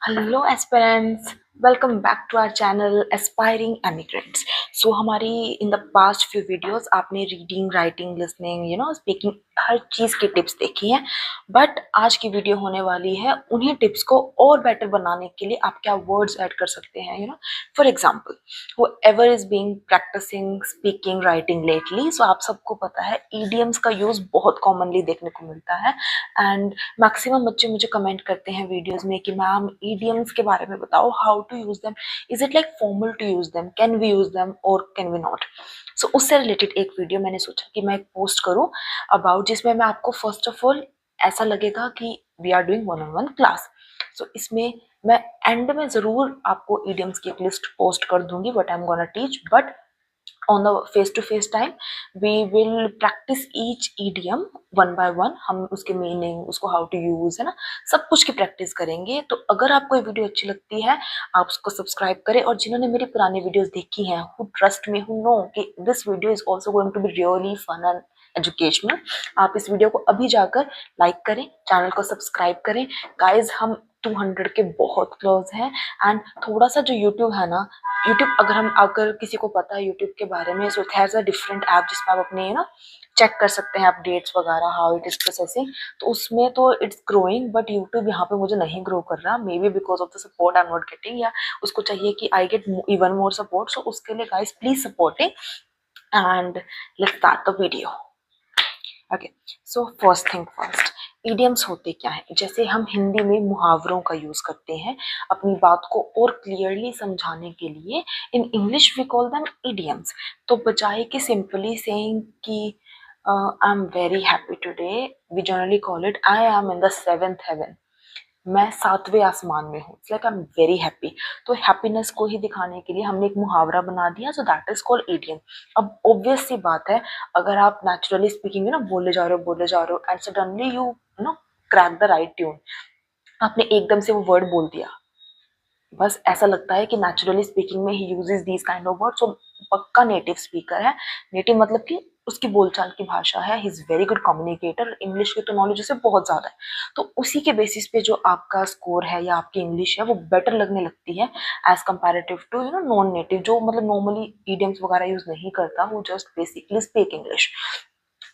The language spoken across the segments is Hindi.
Hello aspirants, welcome back to our channel aspiring emigrants. So हमारी in the past few videos आपने रीडिंग, राइटिंग, लिसनिंग, स्पीकिंग हर चीज़ की टिप्स देखी हैं। बट आज की वीडियो होने वाली है उन्हीं टिप्स को और बेटर बनाने के लिए आप क्या वर्ड्स ऐड कर सकते हैं। For example, whoever is being practicing speaking writing lately, सो आप सबको पता है idioms का यूज़ बहुत कॉमनली देखने को मिलता है। एंड मैक्सिमम बच्चे मुझे कमेंट करते हैं वीडियोस में कि मैम ईडियम्स के बारे में बताओ, how to use them, is it like formal to use them, can we use them और कैन वी नॉट। सो उससे रिलेटेड एक वीडियो मैंने सोचा कि मैं एक पोस्ट करूं अबाउट, जिसमें मैं आपको फर्स्ट ऑफ ऑल ऐसा लगेगा कि we are doing one on one class. So इसमें मैं एंड में जरूर आपको ईडियम्स की एक लिस्ट पोस्ट कर दूंगी what I am gonna teach, but on the face to face time we will practice each idiom one by one. हम उसके मीनिंग, उसको हाउ टू यूज, है ना, सब कुछ की प्रैक्टिस करेंगे। तो अगर आपको ये वीडियो अच्छी लगती है आप उसको सब्सक्राइब करें, और जिन्होंने मेरी पुरानी वीडियोस देखी हैं, who trust me, who know कि this video is also going to be really fun and educational, आप इस वीडियो को अभी जाकर लाइक करें, चैनल को सब्सक्राइब करें। गाइज हम 200 के बहुत क्लोज हैं। एंड थोड़ा सा जो यूट्यूब है ना, यूट्यूब अगर किसी को पता है यूट्यूब के बारे में, so has a different app जिसमें आप अपने चेक कर सकते हैं अपडेट्स वगैरह, हाउ इट इज प्रोसेसिंग। तो उसमें तो इट्स ग्रोइंग, बट यूट्यूब यहाँ पे मुझे नहीं ग्रो कर रहा, maybe because of the support I am not getting, या उसको चाहिए कि I get even more support. So उसके लिए guys please supporting and let's start the video. Okay, so first thing first, idioms होते क्या है? जैसे हम हिंदी में मुहावरों का यूज करते हैं अपनी बात को और क्लियरली समझाने के लिए, in English we call them idioms. तो बजाय कि सिंपली सेइंग कि I am very happy today, we generally call it I am in the seventh heaven, मैं सातवें आसमान में हूँ, it's like I am very happy. तो हैप्पीनेस को ही दिखाने के लिए हमने एक मुहावरा बना दिया, so that is called idiom. अब ऑब्वियस सी बात है, अगर आप नेचुरली स्पीकिंग बोले जा रहे हो and suddenly you know crack the right tune, आपने एकदम से वो वर्ड बोल दिया, बस ऐसा लगता है कि नेचुरली स्पीकिंग में ही uses these kind of words. So पक्का नेटिव स्पीकर है, नेटिव मतलब कि उसकी बोलचाल की भाषा है, he is very good communicator, English की तो नॉलेज उसे बहुत ज्यादा है। तो उसी के बेसिस पे जो आपका स्कोर है या आपकी इंग्लिश है वो बेटर लगने लगती है as comparative to non native, जो मतलब नॉर्मली ईडियम्स वगैरह यूज नहीं करता, वो just basically speak English.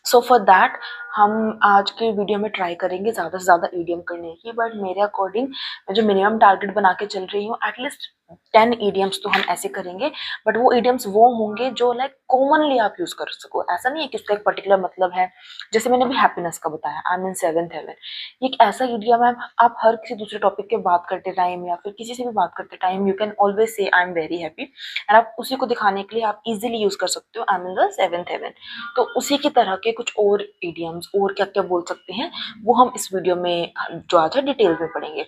So for that हम आज के वीडियो में ट्राई करेंगे ज़्यादा से ज़्यादा ईडियम करने की, बट मेरे अकॉर्डिंग मैं जो मिनिमम टारगेट बना के चल रही हूँ, एटलीस्ट 10 ईडियम्स तो हम ऐसे करेंगे। बट वो ईडियम्स वो होंगे जो लाइक कॉमनली आप यूज कर सको, ऐसा नहीं है कि उसका एक पर्टिकुलर मतलब है। जैसे मैंने अभी हैप्पीनेस का बताया, I am in seventh heaven, ये एक ऐसा ईडियम है, आप हर किसी दूसरे टॉपिक के बात करते टाइम या फिर किसी से भी बात करते time you can always say I am very happy, and आप उसी को दिखाने के लिए आप इजिली यूज कर सकते हो I am in the seventh heaven. तो उसी की तरह के कुछ और इडियम्स और क्या क्या बोल सकते हैं वो हम इस वीडियो में जो आज है डिटेल में पढ़ेंगे।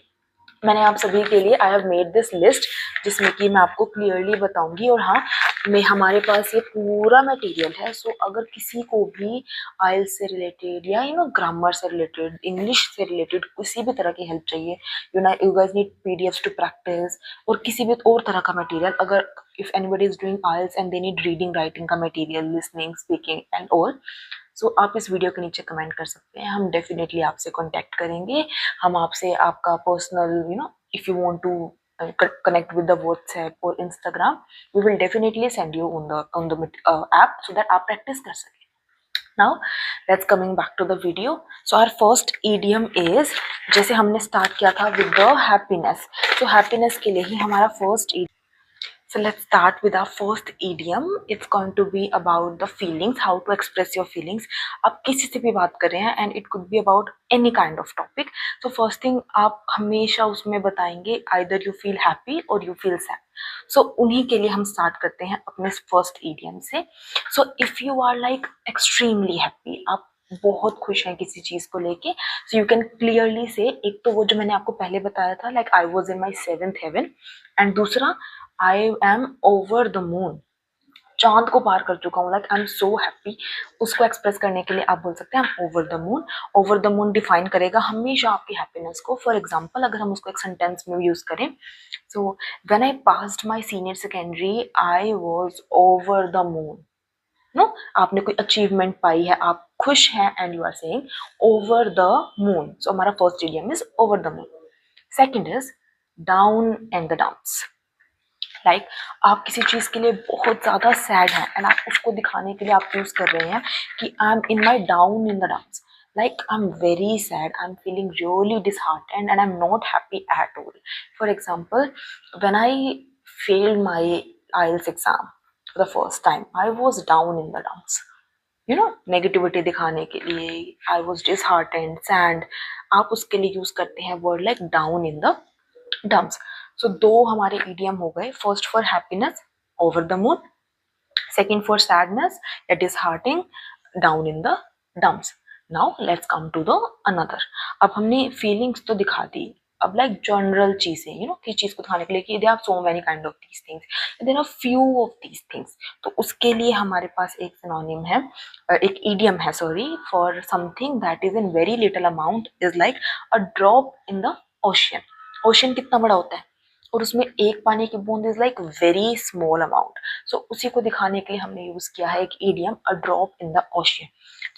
मैंने आप सभी के लिए I have made this list, जिसमें कि मैं आपको क्लियरली बताऊंगी। और हाँ, मैं हमारे पास ये पूरा मटेरियल है, सो अगर किसी को भी आइल्स से रिलेटेड या ग्रामर से रिलेटेड, इंग्लिश से रिलेटेड किसी भी तरह की हेल्प चाहिए, you guys need PDFs to practise, और किसी भी और तरह का मटेरियल, अगर if anybody is doing IELTS and they need reading writing का material, listening, speaking and all, so आप इस वीडियो के नीचे कमेंट कर सकते हैं, हम डेफिनेटली आपसे कांटेक्ट करेंगे। हम आपसे आपका personal if you want to connect with the WhatsApp or Instagram, we will definitely send you on the app so that आप practice कर सकें। Now let's coming back to the video. So our first idiom is, जैसे हमने start किया था with the happiness, so happiness के लिए ही हमारा first idiom। So let's start with our first idiom. It's going to be about the feelings, how to express your feelings. आप किसी से भी बात कर रहे हैं and it could be about any kind of topic. So first thing आप हमेशा उसमें बताएंगे either you feel happy or you feel sad. So उन्हीं के लिए हम start करते हैं अपने first idiom से. So if you are like extremely happy, आप बहुत खुश हैं किसी चीज को लेके, so you can clearly say, एक तो वो जो मैंने आपको पहले बताया था like I was in my seventh heaven, and दूसरा I am over the moon, चांद को पार कर चुका हूँ, like I am so happy. उसको एक्सप्रेस करने के लिए आप बोल सकते हैं I am over the moon. Over the moon define करेगा हमेशा आपकी हैप्पीनेस को। फॉर एग्जाम्पल अगर हम उसको एक सेंटेंस में यूज करें, so when I passed my senior secondary I was over the moon. No, आपने कोई अचीवमेंट पाई है, आप खुश हैं and you are saying over the moon. So हमारा first idiom is over the moon. Second is down in the dumps. Like आप किसी चीज के लिए बहुत ज्यादा सैड हैं एंड आप उसको दिखाने के लिए आप यूज कर रहे हैं कि I am in my down in the dumps, like I'm very sad, I'm feeling really disheartened and I'm not happy at all. For example, when I failed my IELTS exam for the first time, I was down in the dumps, you know, negativity दिखाने के लिए I was disheartened, sad, आप उसके लिए यूज करते हैं word like down in the dumps. So दो हमारे इडियम हो गए, first for happiness over the moon, second for sadness या disheartening down in the dumps. Now let's come to the another. अब हमने फीलिंग्स तो दिखा दी, अब लाइक जनरल चीजें, यू नो, किस चीज को दिखाने के लिए कि there are so many kind of these things, there are few of these things. तो उसके लिए हमारे पास एक सिनोनिम है, एक इडियम है sorry, for something that is in very little amount is like a drop in the ocean. Ocean कितना बड़ा होता है और उसमें एक पानी की बूंद is like very small amount. So उसी को दिखाने के लिए हमने यूज किया है एक idiom, a drop in the ocean.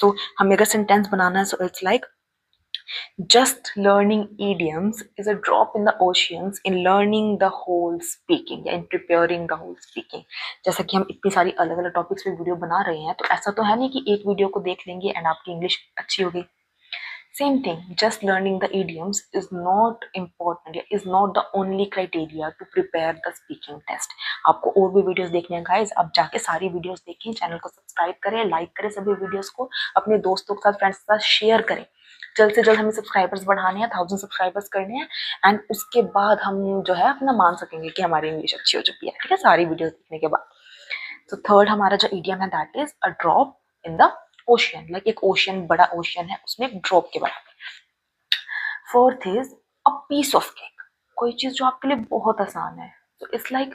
So हमें अगर सेंटेंस बनाना है, so it's like just learning idioms is a drop in the oceans in learning the whole speaking या in preparing the whole speaking। जैसा कि हम इतनी सारी अलग अलग टॉपिक्स पे वीडियो बना रहे हैं, तो ऐसा तो है नहीं कि एक वीडियो को देख लेंगे एंड आपकी इंग्लिश अच्छी होगी। Same thing, just learning the idioms is not important, is not the only criteria to prepare the speaking test। आपको और भी वीडियोस देखने हैं गाइस, आप जाके सारी वीडियोस देखें, चैनल को सब्सक्राइब करें, लाइक करें सभी वीडियोस को, अपने दोस्तों के साथ, फ्रेंड्स के साथ शेयर करें। जल्द से जल्द हमें सब्सक्राइबर्स बढ़ाने हैं, 1000 सब्सक्राइबर्स करने हैं एंड उसके बाद हम जो है अपना मान सकेंगे कि हमारी इंग्लिश अच्छी हो चुकी है, ठीक है, सारी वीडियोस देखने के बाद। तो थर्ड हमारा जो इडियम है that is a drop in the ocean, like एक ओशियन, बड़ा ओशियन है, उसमें एक ड्रॉप के बराबर। Fourth is a piece of cake, कोई चीज जो आपके लिए बहुत आसान है। तो it's like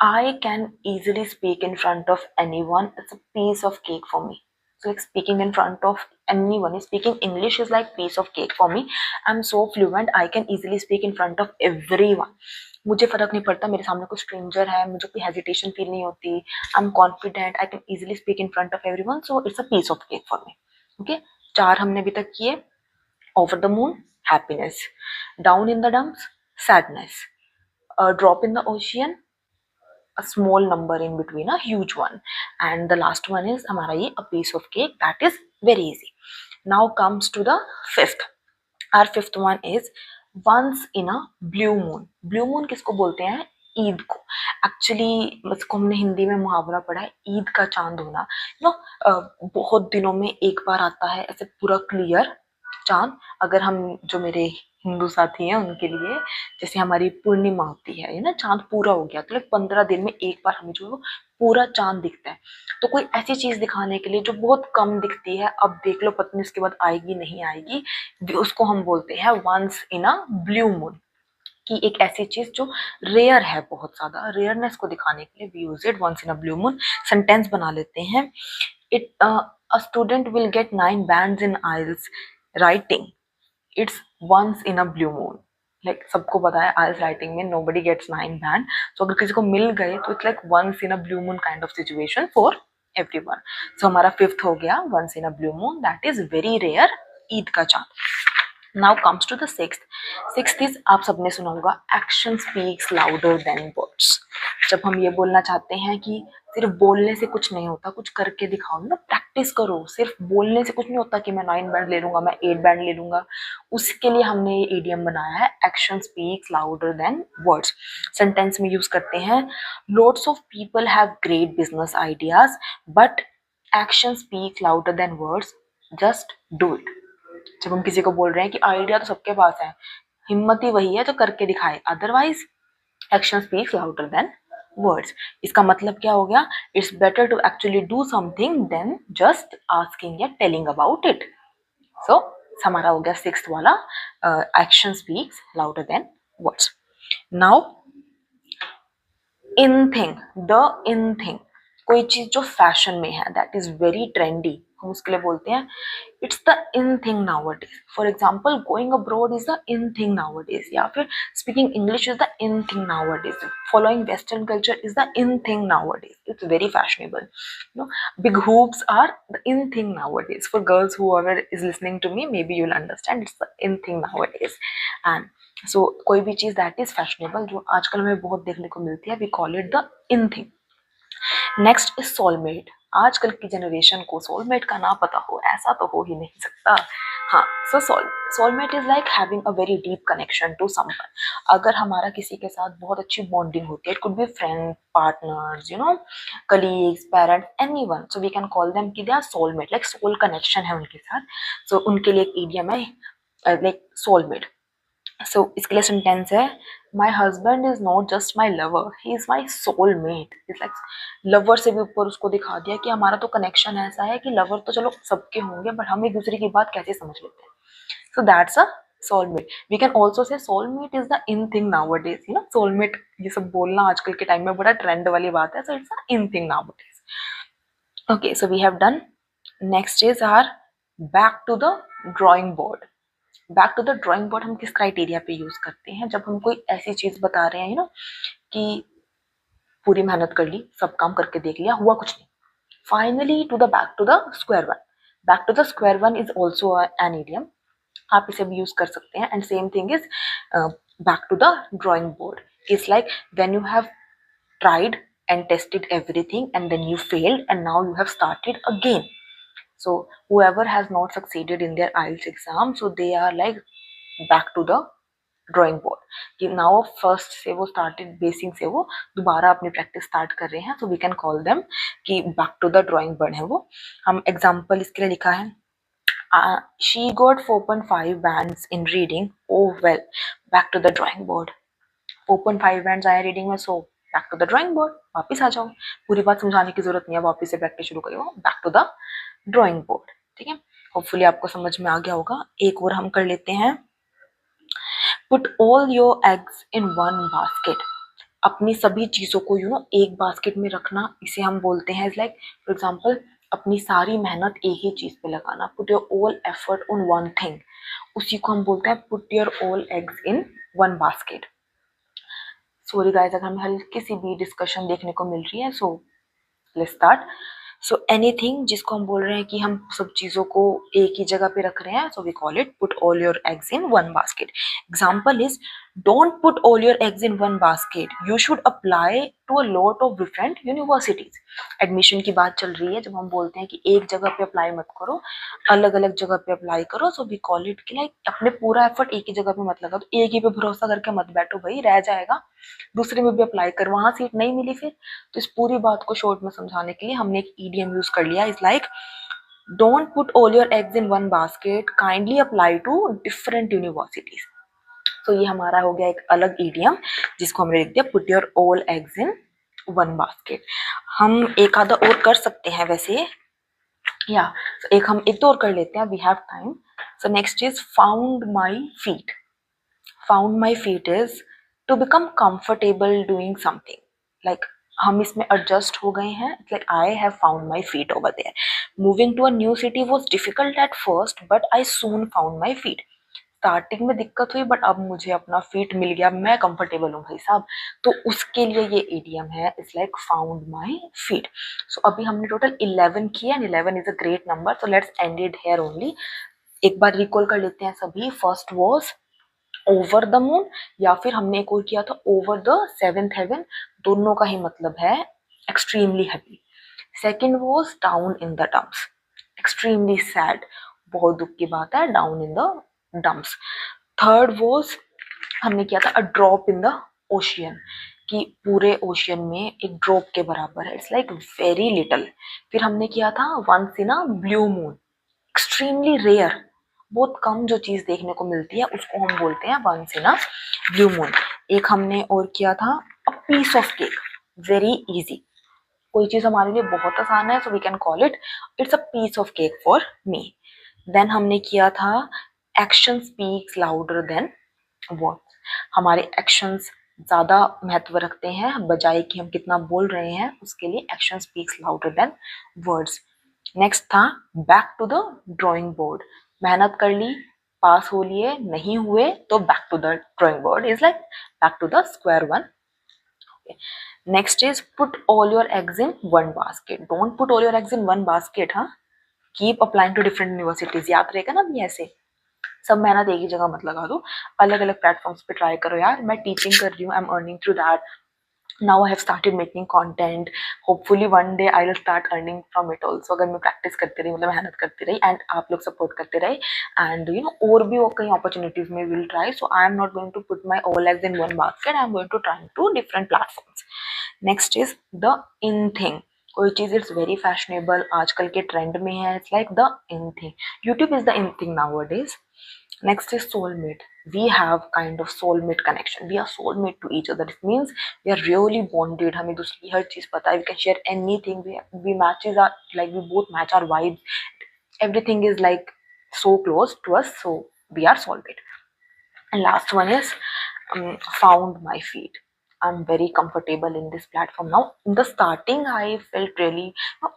I can easily speak in front of anyone. It's a piece of cake for me. So like speaking in front of anyone, speaking English is like piece of cake for me. I'm so fluent, I can easily speak in front of everyone. मुझे फर्क नहीं पड़ता मेरे सामने कोई स्ट्रेंजर है, मुझे कोई हेजिटेशन फील नहीं होती, I am confident, I can easily speak in front of everyone, so it's a piece of cake for me. Okay, 4 हमने अभी तक किए। Over the moon happiness, down in the dumps sadness, drop in the ocean a small number in between a huge one, and the last one is हमारा ये a piece of cake, that is very easy। Now comes to the fifth, our fifth one is once in a blue moon। blue moon किसको बोलते हैं? ईद को। एक्चुअली इसको हमने हिंदी में मुहावरा पढ़ा है, ईद का चांद होना, यू नो, बहुत दिनों में एक बार आता है ऐसे पूरा क्लियर चांद। अगर हम, जो मेरे हिंदू साथी हैं उनके लिए, जैसे हमारी पूर्णिमा होती है ना, चांद पूरा हो गया तो 15 दिन में एक बार हमें जो पूरा चांद दिखता है। तो कोई ऐसी चीज दिखाने के लिए जो बहुत कम दिखती है, अब देख लो पत्नी इसके बाद आएगी नहीं आएगी, उसको हम बोलते हैं once in a blue moon, कि एक ऐसी चीज जो रेयर है, बहुत ज्यादा रेयरनेस को दिखाने के लिए we use it once in a blue moon. Sentence बना लेते हैं, it a student will get 9 bands in IELTS writing, it's once in a blue moon. Like सबको पता है आइल्स राइटिंग में नोबडी गेट्स 9 बैंड, तो अगर किसी को मिल गए तो it's like once in a blue moon kind of situation for everyone. So हमारा फिफ्थ हो गया once in a blue moon, that is very rare, Eid का चांद। Now comes to the sixth. Sixth is, आप सबने सुना होगा, action speaks louder than words. जब हम ये बोलना चाहते हैं कि सिर्फ बोलने से कुछ नहीं होता, कुछ करके दिखाओ ना, प्रैक्टिस करो, सिर्फ बोलने से कुछ नहीं होता कि मैं 9 बैंड ले लूंगा, मैं 8 बैंड ले लूंगा, उसके लिए हमने ये इडियम बनाया है, action speaks louder than words. Sentence में यूज करते हैं, loads of people have great business ideas but action speaks louder than words, just do it. जब हम किसी को बोल रहे हैं कि आइडिया तो सबके पास है, हिम्मत ही वही है जो करके दिखाए, otherwise action speaks louder than words. इसका मतलब क्या हो गया? It's better to actually do something than just asking या टेलिंग अबाउट इट। सो हमारा हो गया सिक्स्थ वाला, action speaks louder than words. Now in thing, the in thing, कोई चीज जो फैशन में है, दैट इज वेरी ट्रेंडी, हम उसके लिए बोलते हैं it's the in thing nowadays. For example, going abroad is the in thing nowadays, या फिर speaking English is the in thing nowadays, following western culture is the in thing nowadays, it's very fashionable. You know, big hoops are the in thing nowadays. For girls, whoever is listening to me, maybe you'll understand it's the in thing nowadays. And so कोई भी चीज़ दैट इज फैशनेबल जो आजकल हमें बहुत देखने को मिलती है, we call it the in thing. Next is soulmate. आजकल की जनरेशन को सोलमेट का ना पता हो ऐसा तो हो ही नहीं सकता। हाँ, so soulmate is like having a very deep connection to someone. अगर हमारा किसी के साथ बहुत अच्छी बॉन्डिंग होती है, it could be friend, partners, you know, colleagues, parents, anyone, so we can call them कि they are soulmate, like soul connection है उनके साथ। सो उनके लिए एक इडियम है लाइक सोलमेट। सो इसके लिए सेंटेंस है, my husband is not just my lover, he is my soul mate. It's like lover से भी ऊपर उसको दिखा दिया कि हमारा तो कनेक्शन ऐसा है कि लवर तो चलो सबके होंगे बट हम एक दूसरे की बात कैसे समझ लेते हैं। So that's a soulmate. We can also say soulmate is the in thing nowadays, you know, soulmate ये सब बोलना आजकल के टाइम में बड़ा ट्रेंड वाली बात है, so it's a in thing nowadays. Okay, so we have done. Next is our back to the drawing board. Back to the drawing board हम किस क्राइटेरिया पे यूज करते हैं? जब हम कोई ऐसी चीज बता रहे हैं, यू नो, कि पूरी मेहनत कर ली, सब काम करके देख लिया, हुआ कुछ नहीं, finally to the back to the square one. Back to the square one is also an idiom, आप इसे भी यूज कर सकते हैं। And same thing is back to the drawing board is like when you have tried and tested everything and then you failed and now you have started again. So whoever has not succeeded in their IELTS exam, so they are like back to the drawing board कि नाउ फर्स्ट से वो स्टार्टेड, बेसिक से वो दोबारा अपनी प्रैक्टिस स्टार्ट कर रहे हैं, so we can call them कि back to the drawing board है वो। हम एग्जांपल इसके लिए लिखा है, she got 4.5 bands in reading, oh well, back to the drawing board. 4.5 bands आए रीडिंग में, so back to the drawing board, वापस आ जाओ, पूरी बात समझाने की जरूरत नहीं है, वापस से प्रैक्टिस शुरू करो, back to the drawing board. ठीक है, होपफुली आपको समझ में आ गया होगा। एक और हम कर लेते हैं, put all your eggs in one basket. अपनी सभी चीज़ों को यू नो एक बास्केट में रखना, इसे हम बोलते हैं इज लाइक फॉर एग्जाम्पल अपनी सारी मेहनत एक ही चीज़ पे लगाना, put your all effort on one thing, उसी को हम बोलते हैं put your all eggs in one basket. Sorry guys अगर हमें हल्की सी भी डिस्कशन देखने को मिल रही है, so let's start. So anything जिसको हम बोल रहे हैं कि हम सब चीज़ों को एक ही जगह पे रख रहे हैं, so we call it put all your eggs in one basket. Example is, don't put all your eggs in one basket, you should apply to a lot of different universities. Admission की बात चल रही है, जब हम बोलते हैं कि एक जगह पे अप्लाई मत करो, अलग अलग जगह पे अप्लाई करो, सो वी कॉल इट कि लाइक अपने पूरा एफर्ट एक ही जगह पे मत लगाओ, तो एक ही पे भरोसा करके मत बैठो भाई, रह जाएगा, दूसरे में भी अप्लाई कर, वहां सीट नहीं मिली फिर। तो इस पूरी बात को शॉर्ट में समझाने के लिए हमने एक ईडीएम यूज कर लिया, is like don't put all your eggs in one basket, kindly apply to different universities. तो ये हमारा हो गया एक अलग ईडीएम जिसको हमने लिख दिया put your all eggs in one basket. हम एक आधा और कर सकते हैं वैसे, या एक हम एक तो और कर लेते हैं, we have time. So next is found my feet. Found my feet is to become comfortable doing something, like हम इसमें एडजस्ट हो गए हैं, like I have found my feet over there. Moving to a new city was difficult at first but I soon found my feet. Starting में दिक्कत हुई बट अब मुझे अपना फीट मिल गया, मैं कंफर्टेबल हूँ भाई साहब, तो उसके लिए ये इडियम है, it's like found my feet. So अभी हमने टोटल 11 किया and 11 is a great number, so let's end it here only. एक बार रिकॉल कर लेते हैं सभी। First was over the moon, या फिर हमने एक और किया था ओवर द सेवेंथ हेवन, दोनों का ही मतलब है extremely happy. Second was down in the dumps, extremely sad, बहुत दुख की बात है, down in the dumps. Third was हमने किया था अ ड्रॉप इन द ओशियन, कि पूरे ओशियन में एक ड्रॉप के बराबर है, इट्स लाइक वेरी लिटल। फिर हमने किया था once in a blue moon, extremely rare, बहुत कम जो चीज देखने को मिलती है उसको हम बोलते हैं once in a blue moon. एक हमने और किया था a piece of cake, very easy, कोई चीज हमारे लिए बहुत आसान है, so we can call it it's a piece of cake for me. Then हमने किया था action speaks louder than words, हमारे एक्शंस ज्यादा महत्व रखते हैं बजाय कि हम कितना बोल रहे हैं, उसके लिए action speaks louder than words. Next था back to the drawing board, मेहनत कर ली, पास हो लिए, नहीं हुए तो back to the drawing board, is like back to the square one. Next is put all your eggs in one basket, don't put all your eggs in one basket, हाँ, keep applying to different universities, याद रहेगा ना भी ऐसे। सब मेहनत एक ही जगह मत लगा दो, अलग अलग प्लेटफॉर्म्स पे ट्राई करो यार। मैं टीचिंग कर रही हूँ, I am earning through that. now I have started making content, hopefully one day I will start earning from it also। अगर मैं प्रैक्टिस करती रही, मतलब मेहनत करती रही एंड आप लोग सपोर्ट करते रहे एंड यू नो और भी वो कई अपॉर्चुनिटीज में will try. So I am not going to put my all eggs in one basket, I am going to try to different platforms. Next is the in thing. कोई चीज इट्स वेरी फैशनेबल, आजकल के ट्रेंड में है, it's like the in thing. YouTube is the in thing now days. Next is soulmate. We have kind of soulmate connection. We are soulmate to each other. It means we are really bonded. हमें दूसरी हर चीज पता है. We can share anything. We matches our, like we both match our vibes. Everything is like so close to us. So we are soulmate. And last one is found my feet. I'm very comfortable in this platform now. In the starting, I felt really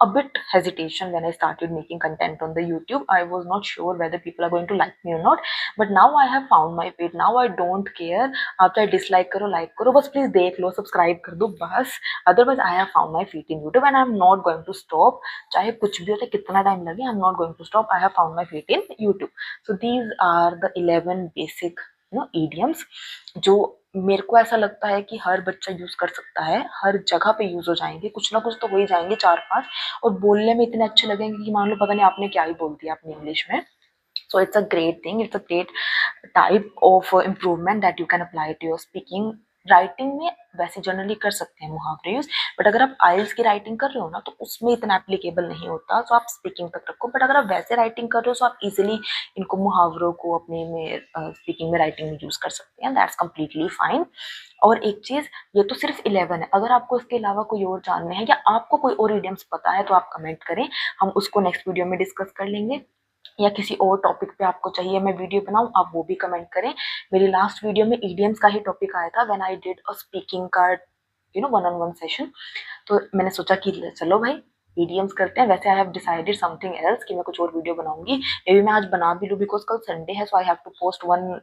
a bit hesitation when I started making content on the YouTube. I was not sure whether people are going to like me or not. But now I have found my feet. Now I don't care. आप चाहे dislike करो, like करो, बस please देख लो, subscribe कर दो, बस। Otherwise, I have found my feet in YouTube and I'm not going to stop. चाहे कुछ भी हो, चाहे कितना टाइम लगे, I'm not going to stop. I have found my feet in YouTube. So these are the 11 basic idioms जो मेरे को ऐसा लगता है कि हर बच्चा यूज कर सकता है, हर जगह पे यूज हो जाएंगे, कुछ ना कुछ तो हो ही जाएंगे 4-5, और बोलने में इतने अच्छे लगेंगे कि मान लो पता नहीं आपने क्या ही बोल दिया अपनी इंग्लिश में। So it's a great thing, it's a great type of improvement that you can apply to your speaking। Writing में वैसे जनरली कर सकते हैं मुहावरे यूज, बट अगर आप आइल्स की राइटिंग कर रहे हो ना तो उसमें इतना एप्लीकेबल नहीं होता, तो आप स्पीकिंग तक रखो। बट अगर आप वैसे राइटिंग कर रहे हो तो आप इजिली इनको मुहावरों को अपने में स्पीकिंग में राइटिंग में यूज कर सकते हैं। That's completely fine. और एक चीज, ये तो सिर्फ 11 है, अगर आपको इसके अलावा कोई और जानने हैं या आपको कोई और इडियम्स पता है तो आप कमेंट करें, हम उसको नेक्स्ट वीडियो में डिस्कस कर लेंगे। या किसी और टॉपिक पे आपको चाहिए मैं वीडियो बनाऊं, आप वो भी कमेंट करें। मेरी लास्ट वीडियो में इडियम्स का ही टॉपिक आया था when I did a speaking का वन ऑन वन सेशन। तो मैंने सोचा कि चलो भाई इडियम्स करते हैं। वैसे I have decided something else कि मैं कुछ और वीडियो बनाऊंगी, मे बी मैं आज बना भी लूं बिकॉज कल संडे है, so I have to post one